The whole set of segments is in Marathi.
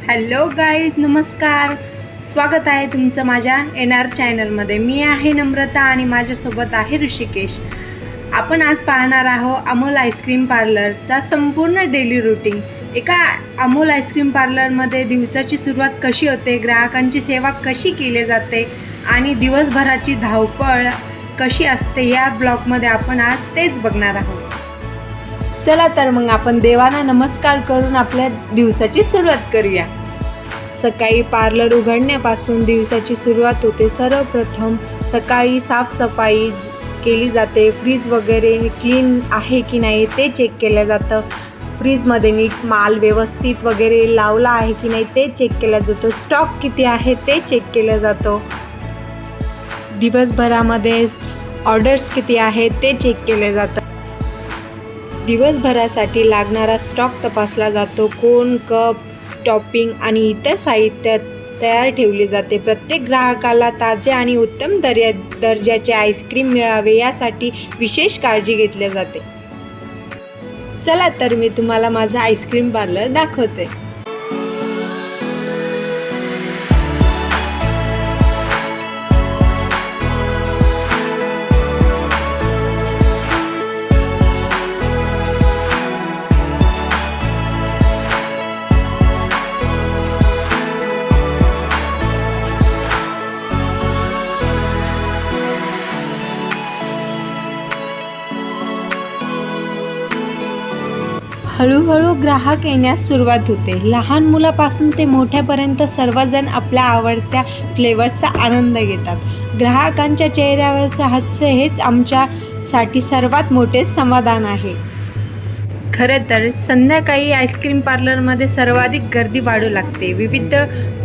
हॅलो गाईज, नमस्कार. स्वागत आहे तुमचं माझ्या NR चॅनलमध्ये. मी आहे नम्रता आणि माझ्यासोबत आहे ऋषिकेश. आपण आज पाहणार आहोत अमोल आईस्क्रीम पार्लरचा संपूर्ण डेली रूटीन. एका अमोल आईस्क्रीम पार्लरमध्ये दिवसाची सुरुवात कशी होते, ग्राहकांची सेवा कशी केली जाते आणि दिवसभराची धावपळ कशी असते, या ब्लॉगमध्ये आपण आज तेच बघणार आहोत. चला तर मग आपण देवांना नमस्कार करून आपल्या दिवसाची सुरुवात करूया. सकाळी पार्लर उघडण्यापासून दिवसाची सुरुवात होते. सर्वप्रथम सकाळी साफसफाई केली जाते. फ्रीज वगैरे क्लीन आहे की नाही ते चेक केलं जातं. फ्रीजमध्ये नीट माल व्यवस्थित वगैरे लावला आहे की नाही ते चेक केलं जातं. स्टॉक किती आहे ते चेक केलं जातं. दिवसभरामध्ये ऑर्डर्स किती आहेत ते चेक केले जातं. दिवसभरासाठी लागणारा स्टॉक तपासला जातो. कोन, कप, टॉपिंग आणि इतर साहित्य तयार ठेवले जाते. प्रत्येक ग्राहकाला ताजे आणि उत्तम दर्जाचे आईस्क्रीम मिळावे यासाठी विशेष काळजी घेतली जाते. चला तर मी तुम्हाला माझं आईस्क्रीम पार्लर दाखवते. हळूहळू ग्राहक येण्यास सुरुवात होते. लहान मुलापासून ते मोठ्यापर्यंत सर्वजण आपल्या आवडत्या फ्लेवरचा आनंद घेतात. ग्राहकांच्या चेहऱ्यावरचे हास्य हेच आमच्यासाठी सर्वात मोठे समाधान आहे. खरं तर संध्याकाळी आईस्क्रीम पार्लरमध्ये सर्वाधिक गर्दी वाढू लागते. विविध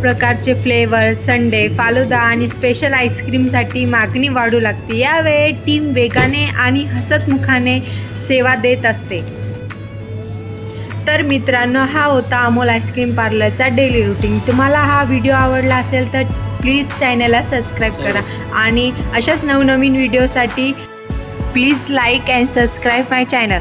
प्रकारचे फ्लेवर, संडे, फालुदा आणि स्पेशल आईस्क्रीमसाठी मागणी वाढू लागते. यावेळी टीम वेगाने आणि हसतमुखाने सेवा देत असते. तर मित्रांनो, हा होता अमोल आईस्क्रीम पार्लरचा डेली रूटीन. तुम्हाला हा व्हिडिओ आवडला असेल तर प्लीज चॅनलला सबस्क्राईब करा आणि अशाच नवनवीन व्हिडिओसाठी please like and subscribe my channel.